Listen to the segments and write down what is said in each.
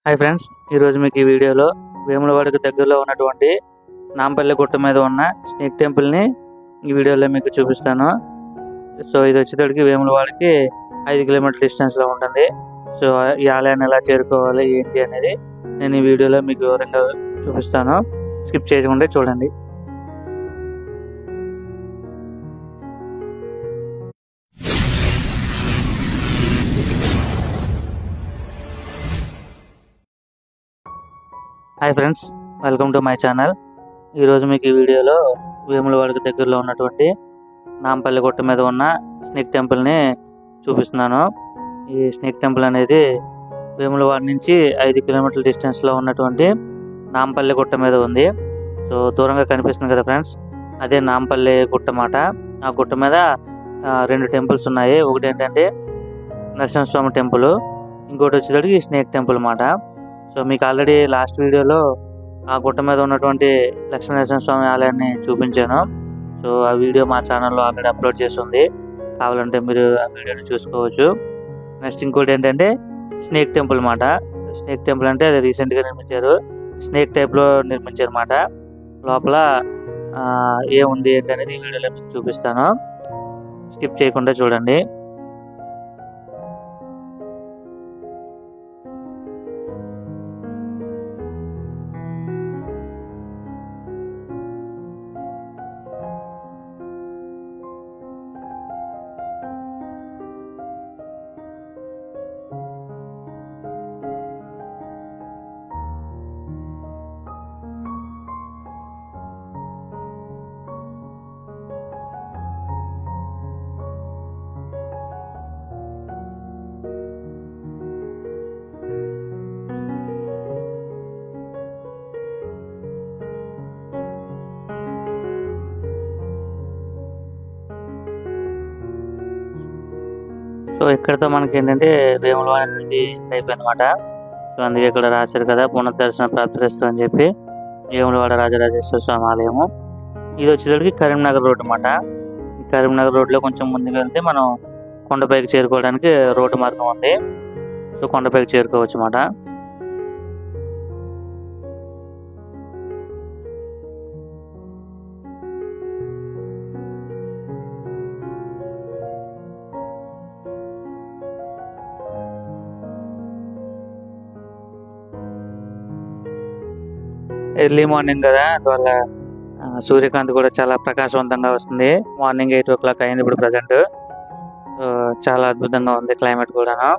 Hi friends, ఈరోజు మీకు ఈ వీడియోలో వేములవాడకు దగ్గరలో ఉన్నటువంటి నాంపల్లి గుట్ట మీద ఉన్న స్నేక్ టెంపుల్ని ఈ వీడియోలో మీకు చూపిస్తాను. సో ఇది వచ్చేటప్పటికి వేములవాడకి 5 కిలోమీటర్ డిస్టెన్స్లో ఉంటుంది. సో ఈ ఆలయాన్ని ఎలా చేరుకోవాలి ఏంటి అనేది నేను ఈ వీడియోలో మీకు వివరంగా చూపిస్తాను. స్కిప్ చేయకుండా చూడండి. Hi friends, welcome to my channel. ఈరోజు మీకు ఈ వీడియోలో వేములవాడకు దగ్గరలో ఉన్నటువంటి నాంపల్లి గుట్ట మీద ఉన్న స్నేక్ టెంపుల్ని చూపిస్తున్నాను. ఈ స్నేక్ టెంపుల్ అనేది వేములవాడ నుంచి 5 కిలోమీటర్ల డిస్టెన్స్లో ఉన్నటువంటి నాంపల్లి గుట్ట మీద ఉంది. సో దూరంగా కనిపిస్తుంది కదా ఫ్రెండ్స్, అదే నాంపల్లి గుట్ట మాట. ఆ గుట్ట మీద 2 టెంపుల్స్ ఉన్నాయి. ఒకటి ఏంటంటే నరసింహస్వామి టెంపుల్, ఇంకోటి వచ్చేటప్పటికి స్నేక్ టెంపుల్ మాట. సో మీకు ఆల్రెడీ లాస్ట్ వీడియోలో ఆ గుట్ట మీద ఉన్నటువంటి లక్ష్మీనరసింహస్వామి ఆలయాన్ని చూపించాను. సో ఆ వీడియో మా ఛానల్లో ఆల్రెడీ అప్లోడ్ చేస్తుంది, కావాలంటే మీరు ఆ వీడియోని చూసుకోవచ్చు. నెక్స్ట్ ఇంకోటి ఏంటంటే స్నేక్ టెంపుల్ మాట. స్నేక్ టెంపుల్ అంటే అది రీసెంట్గా నిర్మించారు, స్నేక్ టైప్లో నిర్మించారు మాట. లోపల ఏముంది ఏంటి అనేది ఈ వీడియోలో మీకు చూపిస్తాను, స్కిప్ చేయకుండా చూడండి. సో ఇక్కడతో మనకి ఏంటంటే వేములవాడ అనేది అయిపోయింది అనమాట. సో అందుకే ఇక్కడ రాశారు కదా, పునర్దర్శనం ప్రాప్తిస్తూ అని చెప్పి వేములవాడ రాజరాజేశ్వర స్వామి ఆలయము. ఇది వచ్చేసరికి కరీంనగర్ రోడ్ అనమాట. ఈ కరీంనగర్ రోడ్లో కొంచెం ముందుకు వెళ్తే మనం కొండపైకి చేరుకోవడానికి రోడ్డు మార్గం ఉంది. సో కొండపైకి చేరుకోవచ్చు అన్నమాట. ఎర్లీ మార్నింగ్ కదా, అందువల్ల సూర్యకాంతి కూడా చాలా ప్రకాశవంతంగా వస్తుంది. మార్నింగ్ 8 o'clock అయింది ఇప్పుడు ప్రజెంట్. చాలా అద్భుతంగా ఉంది క్లైమేట్ కూడాను.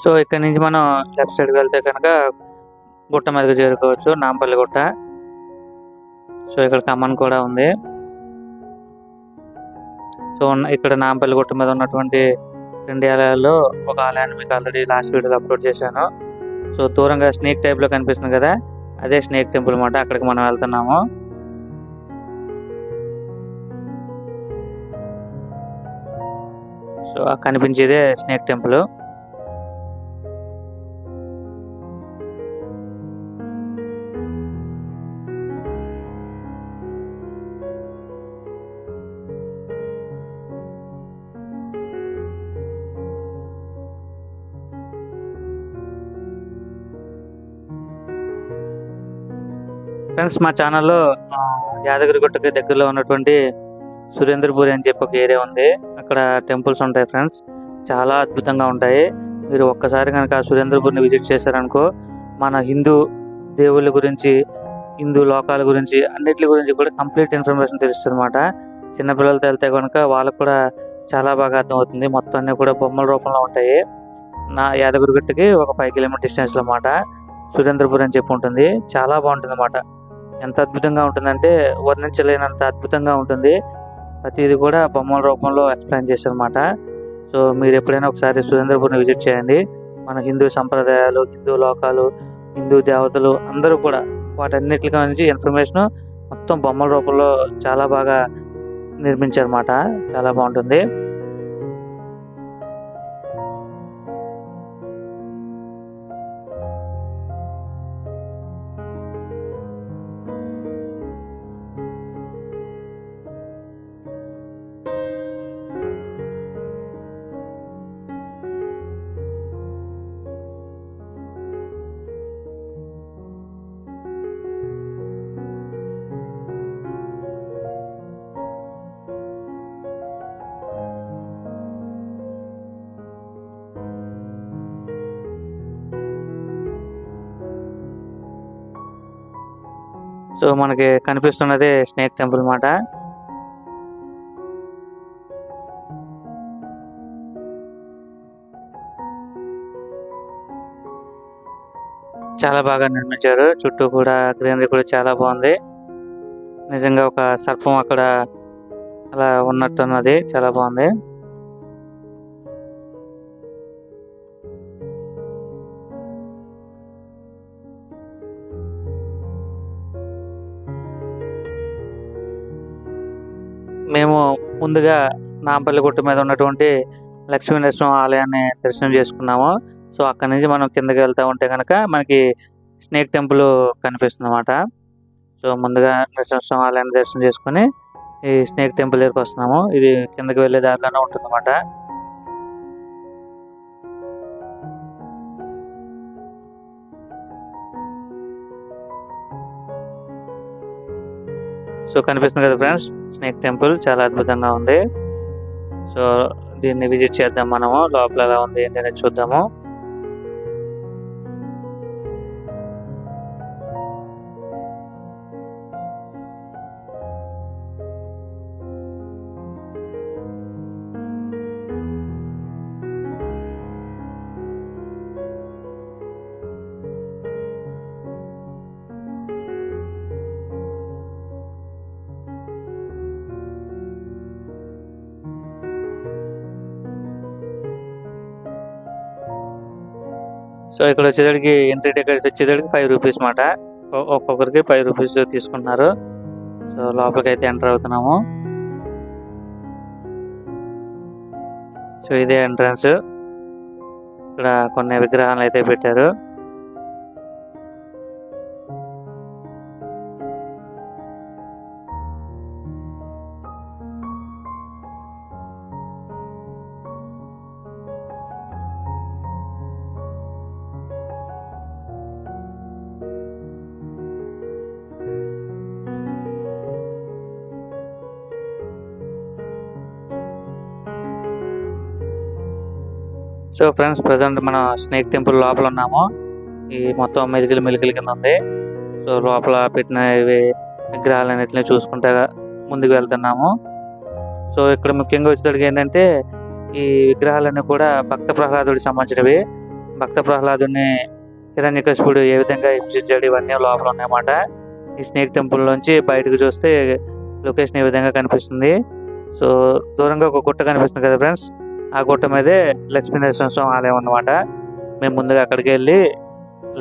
సో ఇక్కడ నుంచి మనం లెఫ్ట్ సైడ్కి వెళ్తే కనుక గుట్ట మీదకి చేరుకోవచ్చు, నాంపల్లి గుట్ట. సో ఇక్కడ కమ్మన్ కూడా ఉంది. సో ఇక్కడ నాంపల్లి గుట్ట మీద ఉన్నటువంటి 2 ఆలయాల్లో ఒక ఆలయాన్ని మీకు ఆల్రెడీ లాస్ట్ వీడియోలో అప్లోడ్ చేశాను. సో దూరంగా స్నేక్ టైప్లో కనిపిస్తుంది కదా, అదే స్నేక్ టెంపుల్ అన్నమాట. అక్కడికి మనం వెళ్తున్నాము. సో కనిపించేదే స్నేక్ టెంపుల్. ఫ్రెండ్స్, మా ఛానల్లో యాదగిరిగుట్టకి దగ్గరలో ఉన్నటువంటి సురేంద్రపురి అని చెప్పి ఒక ఏరియా ఉంది. అక్కడ టెంపుల్స్ ఉంటాయి ఫ్రెండ్స్, చాలా అద్భుతంగా ఉంటాయి. మీరు ఒక్కసారి కనుక ఆ సురేంద్రపురిని విజిట్ చేశారనుకో, మన హిందూ దేవుళ్ళ గురించి, హిందూ లోకాల గురించి, అన్నిటి గురించి కూడా కంప్లీట్ ఇన్ఫర్మేషన్ తెలుస్తుంది అన్నమాట. చిన్నపిల్లలతో వెళ్తే కనుక వాళ్ళకు కూడా చాలా బాగా అర్థమవుతుంది. మొత్తం అన్నీ కూడా బొమ్మల రూపంలో ఉంటాయి. నా యాదగిరిగుట్టకి ఒక 5 కిలోమీటర్ డిస్టెన్స్లో అన్నమాట సురేంద్రపురి అని చెప్పి ఉంటుంది. చాలా బాగుంటుంది అన్నమాట. ఎంత అద్భుతంగా ఉంటుందంటే వర్ణించలేనంత అద్భుతంగా ఉంటుంది. ప్రతిది కూడా బొమ్మల రూపంలో ఎక్స్ప్లెయిన్ చేశారన్నమాట. సో మీరు ఎప్పుడైనా ఒకసారి సురేంద్రపురిని విజిట్ చేయండి. మన హిందూ సంప్రదాయాలు, హిందూ లోకాలు, హిందూ దేవతలు అందరూ కూడా వాటన్నిటి గురించి ఇన్ఫర్మేషన్ మొత్తం బొమ్మల రూపంలో చాలా బాగా నిర్మించారన్నమాట. చాలా బాగుంటుంది. సో మనకి కనిపిస్తున్నది స్నేక్ టెంపుల్ అన్నమాట. చాలా బాగా నిర్మించారు. చుట్టూ కూడా గ్రీనరీ కూడా చాలా బాగుంది. నిజంగా ఒక సర్పం అక్కడ అలా ఉన్నట్టున్నది. చాలా బాగుంది. మేము ముందుగా నాంపల్లి గుట్ట మీద ఉన్నటువంటి లక్ష్మీనరసింహ ఆలయాన్ని దర్శనం చేసుకున్నాము. సో అక్కడి నుంచి మనం కిందకి వెళ్తూ ఉంటే కనుక మనకి స్నేక్ టెంపుల్ కనిపిస్తుంది అన్నమాట. సో ముందుగా నరసింహస్వామి ఆలయాన్ని దర్శనం చేసుకుని ఈ స్నేక్ టెంపుల్ దగ్గరికి వస్తున్నాము. ఇది కిందకి వెళ్ళే దారిలోనే ఉంటుంది అన్నమాట. సో కనిపిస్తుంది కదా ఫ్రెండ్స్, స్నేక్ టెంపుల్ చాలా అద్భుతంగా ఉంది. సో దీన్ని విజిట్ చేద్దాం. మనము లోపల ఎలా ఉంది ఏంటనేది చూద్దాము. సో ఇక్కడ వచ్చేసరికి ఎంట్రీ టికెట్ వచ్చేసరికి 5 రూపీస్ మాట. ఒక్కొక్కరికి 5 రూపీస్ తీసుకుంటున్నారు. సో లోపలికి అయితే ఎంటర్ అవుతున్నాము. సో ఇదే ఎంట్రన్స్. ఇక్కడ కొన్ని విగ్రహాలు అయితే పెట్టారు. సో ఫ్రెండ్స్, ప్రజెంట్ మనం స్నేక్ టెంపుల్ లోపల ఉన్నాము. ఈ మొత్తం మెలికలు కింద ఉంది. సో లోపల పెట్టిన ఇవి విగ్రహాలన్నింటినీ చూసుకుంటా ముందుకు వెళ్తున్నాము. సో ఇక్కడ ముఖ్యంగా వచ్చేసరికి ఏంటంటే ఈ విగ్రహాలన్నీ కూడా భక్త ప్రహ్లాదుడికి సంబంధించినవి. భక్త ప్రహ్లాదుడిని హిరణ్యకశిపుడు ఏ విధంగా హింసించాడు ఇవన్నీ లోపల ఉన్నాయన్నమాట. ఈ స్నేక్ టెంపుల్ నుంచి బయటకు చూస్తే లొకేషన్ ఈ విధంగా కనిపిస్తుంది. సో దూరంగా ఒక గుట్ట కనిపిస్తుంది కదా ఫ్రెండ్స్, ఆ గుట్ట మీదే లక్ష్మీనరసింహస్వామి ఆలయం అన్నమాట. మేము ముందుగా అక్కడికి వెళ్ళి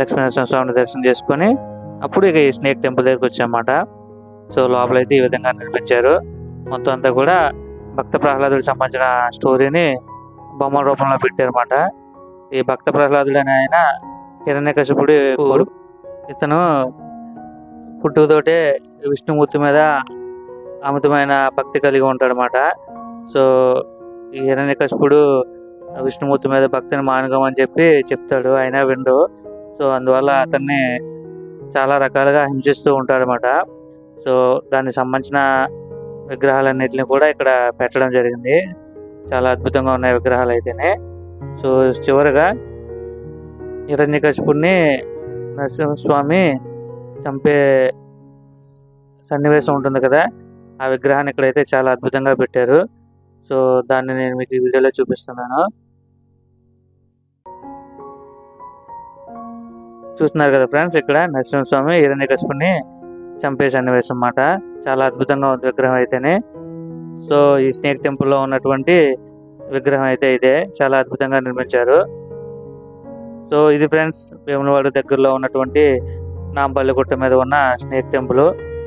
లక్ష్మీనరసింహస్వామిని దర్శనం చేసుకొని అప్పుడు ఇక ఈ స్నేక్ టెంపుల్ దగ్గరికి వచ్చామన్నమాట. సో లోపలైతే ఈ విధంగా నిర్మించారు. మొత్తం అంతా కూడా భక్త ప్రహ్లాదుడికి సంబంధించిన స్టోరీని బొమ్మల రూపంలో పెట్టారన్నమాట. ఈ భక్త ప్రహ్లాదుడు అనే ఆయన హిరణ్యకశిపుడి కొడుకు. ఇతను పుట్టుకతోటే విష్ణుమూర్తి మీద అమితమైన భక్తి కలిగి ఉంటాడనమాట. సో ఈ హిరణ్యకశిపుడు విష్ణుమూర్తి మీద భక్తిని మానుకోమని చెప్తాడు, అయినా విండు. సో అందువల్ల అతన్ని చాలా రకాలుగా హింసిస్తూ ఉంటాడనమాట. సో దానికి సంబంధించిన విగ్రహాలన్నిటిని కూడా ఇక్కడ పెట్టడం జరిగింది. చాలా అద్భుతంగా ఉన్నాయి విగ్రహాలు అయితేనే. సో చివరిగా హిరణ్యకశిపుడిని నరసింహస్వామి చంపే సన్నివేశం ఉంటుంది కదా, ఆ విగ్రహాన్ని ఇక్కడైతే చాలా అద్భుతంగా పెట్టారు. సో దాన్ని నేను మీకు ఈ వీడియోలో చూపిస్తున్నాను. చూస్తున్నారు కదా ఫ్రెండ్స్, ఇక్కడ నరసింహస్వామి హిరణ్యకశిపుడిని చంపే సన్నివేశం అన్నమాట. చాలా అద్భుతంగా ఉంది విగ్రహం అయితేనే. సో ఈ స్నేక్ టెంపుల్లో ఉన్నటువంటి విగ్రహం అయితే ఇదే, చాలా అద్భుతంగా నిర్మించారు. సో ఇది ఫ్రెండ్స్ వేములవాడ దగ్గరలో ఉన్నటువంటి నాంపల్లి గుట్ట మీద ఉన్న స్నేక్ టెంపుల్.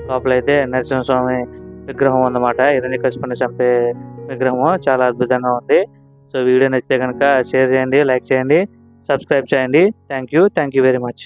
లోపలైతే నరసింహస్వామి విగ్రహం ఉందన్నమాట. హిరణ్యకశిపుని చంపే విగ్రహము చాలా అద్భుతంగా ఉంది. సో వీడియో నచ్చితే కనుక షేర్ చేయండి, లైక్ చేయండి, సబ్స్క్రైబ్ చేయండి. Thank you very much.